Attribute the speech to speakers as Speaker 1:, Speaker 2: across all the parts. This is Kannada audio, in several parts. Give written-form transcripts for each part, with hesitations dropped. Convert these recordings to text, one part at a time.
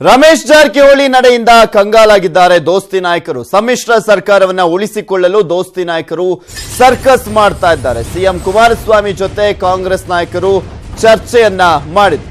Speaker 1: ರಮೇಶ್ ಜಾರಕಿಹೊಳಿ ನಡೆಯಿಂದ ಕಂಗಾಲಾಗಿದ್ದಾರೆ ದೋಸ್ತಿ ನಾಯಕರು. ಸಮ್ಮಿಶ್ರ ಸರ್ಕಾರವನ್ನ ಉಳಿಸಿಕೊಳ್ಳಲು ದೋಸ್ತಿ ನಾಯಕರು ಸರ್ಕಸ್ ಮಾಡ್ತಾ ಇದ್ದಾರೆ. ಸಿಎಂ ಕುಮಾರಸ್ವಾಮಿ ಜೊತೆ ಕಾಂಗ್ರೆಸ್ ನಾಯಕರು ಚರ್ಚೆಯನ್ನ ಮಾಡಿದ್ರು.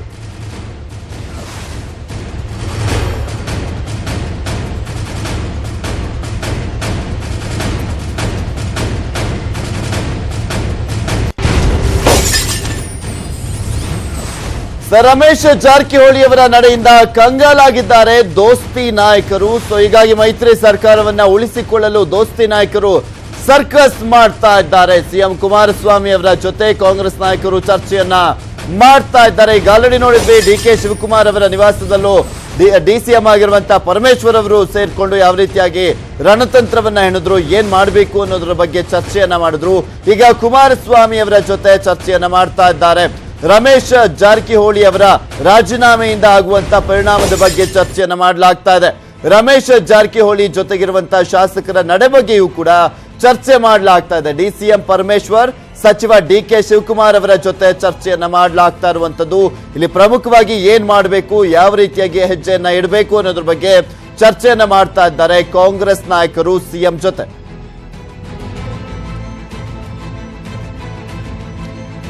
Speaker 1: ರಮೇಶ್ ಜಾರಕಿಹೊಳಿ ಅವರ ನಡೆಯಿಂದ ಕಂಗಾಲಾಗಿದ್ದಾರೆ ದೋಸ್ತಿ ನಾಯಕರು. ಹೀಗಾಗಿ ಮೈತ್ರಿ ಸರ್ಕಾರವನ್ನ ಉಳಿಸಿಕೊಳ್ಳಲು ದೋಸ್ತಿ ನಾಯಕರು ಸರ್ಕಸ್ ಮಾಡ್ತಾ ಇದ್ದಾರೆ. ಸಿಎಂ ಕುಮಾರಸ್ವಾಮಿ ಅವರ ಜೊತೆ ಕಾಂಗ್ರೆಸ್ ನಾಯಕರು ಚರ್ಚೆಯನ್ನ ಮಾಡ್ತಾ ಇದ್ದಾರೆ. ಈಗ ಆಲ್ರೆಡಿ ನೋಡಿದ್ವಿ, ಡಿಕೆ ಶಿವಕುಮಾರ್ ಅವರ ನಿವಾಸದಲ್ಲೂ ಡಿಸಿಎಂ ಆಗಿರುವಂತಹ ಪರಮೇಶ್ವರ್ ಅವರು ಸೇರ್ಕೊಂಡು ಯಾವ ರೀತಿಯಾಗಿ ರಣತಂತ್ರವನ್ನ ಹೆಣಿದ್ರು, ಏನ್ ಮಾಡಬೇಕು ಅನ್ನೋದ್ರ ಬಗ್ಗೆ ಚರ್ಚೆಯನ್ನ ಮಾಡಿದ್ರು. ಈಗ ಕುಮಾರಸ್ವಾಮಿ ಅವರ ಜೊತೆ ಚರ್ಚೆಯನ್ನ ಮಾಡ್ತಾ ಇದ್ದಾರೆ. ರಮೇಶ್ ಜಾರಕಿಹೊಳಿ ಅವರ ರಾಜೀನಾಮೆಯಿಂದ ಆಗುವಂತ ಪರಿಣಾಮದ ಬಗ್ಗೆ ಚರ್ಚೆಯನ್ನ ಮಾಡಲಾಗ್ತಾ ಇದೆ. ರಮೇಶ್ ಜಾರಕಿಹೊಳಿ ಜೊತೆಗಿರುವಂತಹ ಶಾಸಕರ ನಡೆ ಬಗ್ಗೆಯೂ ಕೂಡ ಚರ್ಚೆ ಮಾಡಲಾಗ್ತಾ ಇದೆ. ಡಿಸಿಎಂ ಪರಮೇಶ್ವರ್, ಸಚಿವ ಡಿಕೆ ಶಿವಕುಮಾರ್ ಅವರ ಜೊತೆ ಚರ್ಚೆಯನ್ನ ಮಾಡಲಾಗ್ತಾ ಇರುವಂತದ್ದು. ಇಲ್ಲಿ ಪ್ರಮುಖವಾಗಿ ಏನ್ ಮಾಡಬೇಕು, ಯಾವ ರೀತಿಯಾಗಿ ಹೆಜ್ಜೆಯನ್ನ ಇಡಬೇಕು ಅನ್ನೋದ್ರ ಬಗ್ಗೆ ಚರ್ಚೆಯನ್ನ ಮಾಡ್ತಾ ಇದ್ದಾರೆ ಕಾಂಗ್ರೆಸ್ ನಾಯಕರು ಸಿಎಂ ಜೊತೆ.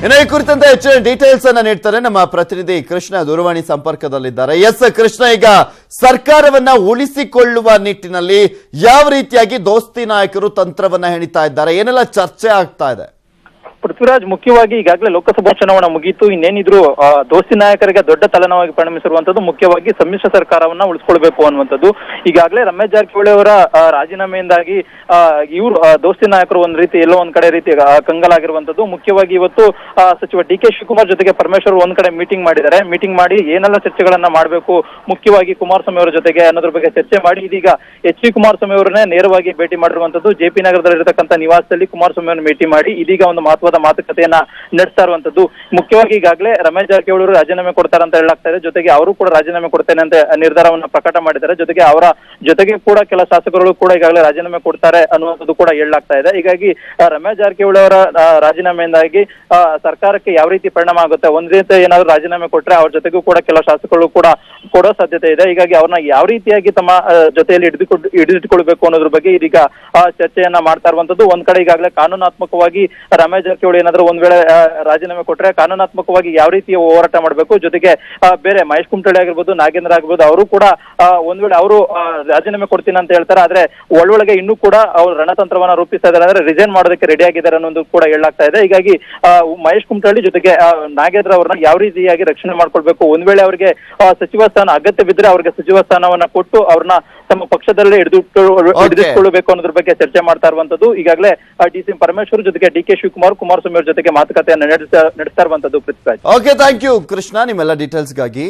Speaker 1: ಇನ್ನು ಈ ಕುರಿತಂತೆ ಹೆಚ್ಚಿನ ಡೀಟೇಲ್ಸ್ ಅನ್ನ ನೀಡ್ತಾರೆ ನಮ್ಮ ಪ್ರತಿನಿಧಿ ಕೃಷ್ಣ, ದೂರವಾಣಿ ಸಂಪರ್ಕದಲ್ಲಿದ್ದಾರೆ. ಎಸ್ ಕೃಷ್ಣ, ಈಗ ಸರ್ಕಾರವನ್ನ ಉಳಿಸಿಕೊಳ್ಳುವ ನಿಟ್ಟಿನಲ್ಲಿ ಯಾವ ರೀತಿಯಾಗಿ ದೋಸ್ತಿ ನಾಯಕರು ತಂತ್ರವನ್ನ ಹೆಣಿತಾ ಇದ್ದಾರೆ, ಏನೆಲ್ಲ ಚರ್ಚೆ ಆಗ್ತಾ ಇದೆ?
Speaker 2: ಪೃಥ್ವಿರಾಜ್, ಮುಖ್ಯವಾಗಿ ಈಗಾಗಲೇ ಲೋಕಸಭಾ ಚುನಾವಣಾ ಮುಗಿಯಿತು. ಇನ್ನೇನಿದ್ರು ದೋಸ್ತಿ ನಾಯಕರಿಗೆ ದೊಡ್ಡ ತಲೆನೋವಾಗಿ ಪರಿಣಮಿಸಿರುವಂತದ್ದು ಮುಖ್ಯವಾಗಿ ಸಮ್ಮಿಶ್ರ ಸರ್ಕಾರವನ್ನ ಉಳಿಸ್ಕೊಳ್ಬೇಕು ಅನ್ನುವಂಥದ್ದು. ಈಗಾಗಲೇ ರಮೇಶ್ ಜಾರಕಿಹೊಳಿ ಅವರ ರಾಜೀನಾಮೆಯಿಂದಾಗಿ ಇವರು ದೋಸ್ತಿ ನಾಯಕರು ಒಂದ್ ರೀತಿ ಎಲ್ಲೋ ಒಂದ್ ಕಡೆ ರೀತಿ ಕಂಗಾಲಾಗಿರುವಂತದ್ದು. ಮುಖ್ಯವಾಗಿ ಇವತ್ತು ಸಚಿವ ಡಿಕೆ ಶಿವಕುಮಾರ್ ಜೊತೆಗೆ ಪರಮೇಶ್ವರ್ ಒಂದ್ ಕಡೆ ಮೀಟಿಂಗ್ ಮಾಡಿದ್ದಾರೆ. ಮೀಟಿಂಗ್ ಮಾಡಿ ಏನೆಲ್ಲ ಚರ್ಚೆಗಳನ್ನ ಮಾಡಬೇಕು, ಮುಖ್ಯವಾಗಿ ಕುಮಾರಸ್ವಾಮಿ ಅವರ ಜೊತೆಗೆ ಅನ್ನೋದ್ರ ಬಗ್ಗೆ ಚರ್ಚೆ ಮಾಡಿ ಇದೀಗ ಎಚ್ ಡಿ ಕುಮಾರಸ್ವಾಮಿ ಅವರನ್ನೇ ನೇರವಾಗಿ ಭೇಟಿ ಮಾಡಿರುವಂತದ್ದು. ಜೆ ಪಿ ನಗರದಲ್ಲಿರತಕ್ಕಂಥ ನಿವಾಸದಲ್ಲಿ ಕುಮಾರಸ್ವಾಮಿ ಅವರನ್ನು ಭೇಟಿ ಮಾಡಿ ಇದೀಗ ಒಂದು ಮಹತ್ವದ ಮಾತುಕತೆಯನ್ನ ನಡೆಸ್ತಾ ಇರುವಂತದ್ದು. ಮುಖ್ಯವಾಗಿ ಈಗಾಗಲೇ ರಮೇಶ್ ಜಾರಕಿಹೊಳಿ ಅವರು ರಾಜೀನಾಮೆ ಕೊಡ್ತಾರೆ ಅಂತ ಹೇಳಲಾಗ್ತಾ ಇದೆ. ಜೊತೆಗೆ ಅವರು ಕೂಡ ರಾಜೀನಾಮೆ ಕೊಡ್ತೇನೆ ಅಂತ ನಿರ್ಧಾರವನ್ನ ಪ್ರಕಟ ಮಾಡಿದ್ದಾರೆ. ಜೊತೆಗೆ ಅವರ ಜೊತೆಗೆ ಕೂಡ ಕೆಲ ಶಾಸಕರು ಕೂಡ ಈಗಾಗಲೇ ರಾಜೀನಾಮೆ ಕೊಡ್ತಾರೆ ಅನ್ನುವಂಥದ್ದು ಕೂಡ ಹೇಳಲಾಗ್ತಾ ಇದೆ. ಹೀಗಾಗಿ ರಮೇಶ್ ಜಾರಕಿಹೊಳಿ ಅವರ ರಾಜೀನಾಮೆಯಿಂದಾಗಿ ಸರ್ಕಾರಕ್ಕೆ ಯಾವ ರೀತಿ ಪರಿಣಾಮ ಆಗುತ್ತೆ, ಒಂದ್ ರೀತಿ ಏನಾದ್ರು ರಾಜೀನಾಮೆ ಕೊಟ್ರೆ ಅವ್ರ ಜೊತೆಗೂ ಕೂಡ ಕೆಲ ಶಾಸಕರು ಕೂಡ ಕೊಡೋ ಸಾಧ್ಯತೆ ಇದೆ. ಹೀಗಾಗಿ ಅವ್ರನ್ನ ಯಾವ ರೀತಿಯಾಗಿ ತಮ್ಮ ಜೊತೆಯಲ್ಲಿ ಹಿಡಿದಿಟ್ಟುಕೊಳ್ಬೇಕು ಅನ್ನೋದ್ರ ಬಗ್ಗೆ ಇದೀಗ ಚರ್ಚೆಯನ್ನ ಮಾಡ್ತಾ ಇರುವಂತದ್ದು. ಒಂದ್ ಕಡೆ ಈಗಾಗಲೇ ಕಾನೂನಾತ್ಮಕವಾಗಿ ರಮೇಶ್ ಜಾರಕಿಹೊಳಿ ಏನಾದ್ರು ಒಂದ್ ವೇಳೆ ರಾಜೀನಾಮೆ ಕೊಟ್ರೆ ಕಾನೂನಾತ್ಮಕವಾಗಿ ಯಾವ ರೀತಿಯ ಹೋರಾಟ ಮಾಡಬೇಕು, ಜೊತೆಗೆ ಬೇರೆ ಮಹೇಶ್ ಕುಮಟಳ್ಳಿ ಆಗಿರ್ಬೋದು, ನಾಗೇಂದ್ರ ಆಗಿರ್ಬೋದು, ಅವರು ಕೂಡ ಒಂದ್ ವೇಳೆ ಅವರು ರಾಜೀನಾಮೆ ಕೊಡ್ತೀನಿ ಅಂತ ಹೇಳ್ತಾರೆ. ಆದ್ರೆ ಒಳೊಳಗೆ ಇನ್ನೂ ಕೂಡ ಅವ್ರು ರಣತಂತ್ರವನ್ನ ರೂಪಿಸ್ತಾ ಇದ್ದಾರೆ, ಅಂದ್ರೆ ರಿಸೈನ್ ಮಾಡೋದಕ್ಕೆ ರೆಡಿ ಆಗಿದ್ದಾರೆ ಅನ್ನೋದು ಕೂಡ ಹೇಳಲಾಗ್ತಾ ಇದೆ. ಹೀಗಾಗಿ ಮಹೇಶ್ ಕುಮಟಳ್ಳಿ ಜೊತೆಗೆ ನಾಗೇಂದ್ರ ಅವ್ರನ್ನ ಯಾವ ರೀತಿಯಾಗಿ ರಕ್ಷಣೆ ಮಾಡ್ಕೊಳ್ಬೇಕು, ಒಂದ್ ವೇಳೆ ಅವರಿಗೆ ಸಚಿವ ಸ್ಥಾನ ಅಗತ್ಯ ಬಿದ್ದರೆ ಅವ್ರಿಗೆ ಸಚಿವ ಸ್ಥಾನವನ್ನ ಕೊಟ್ಟು ಅವ್ರನ್ನ ತಮ್ಮ ಪಕ್ಷದಲ್ಲೇ ಹಿಡಿದಿಟ್ಟುಕೊಳ್ಳಬೇಕು ಅನ್ನೋದ್ರ ಬಗ್ಗೆ ಚರ್ಚೆ ಮಾಡ್ತಾ ಇರುವಂತದ್ದು. ಈಗಾಗಲೇ ಡಿಸಿಎಂ ಪರಮೇಶ್ವರ್ ಜೊತೆಗೆ ಡಿಕೆ ಶಿವಕುಮಾರ್, ಕುಮಾರಸ್ವಾಮಿ ಅವರ ಜೊತೆಗೆ ಮಾತುಕತೆಯನ್ನು ನಡೆಸ್ತಾ ಇರುವಂತದ್ದು. Prithviraj,
Speaker 1: okay, thank you Krishna ನಿಮ್ಮೆಲ್ಲ ಡೀಟೇಲ್ಸ್ಗಾಗಿ.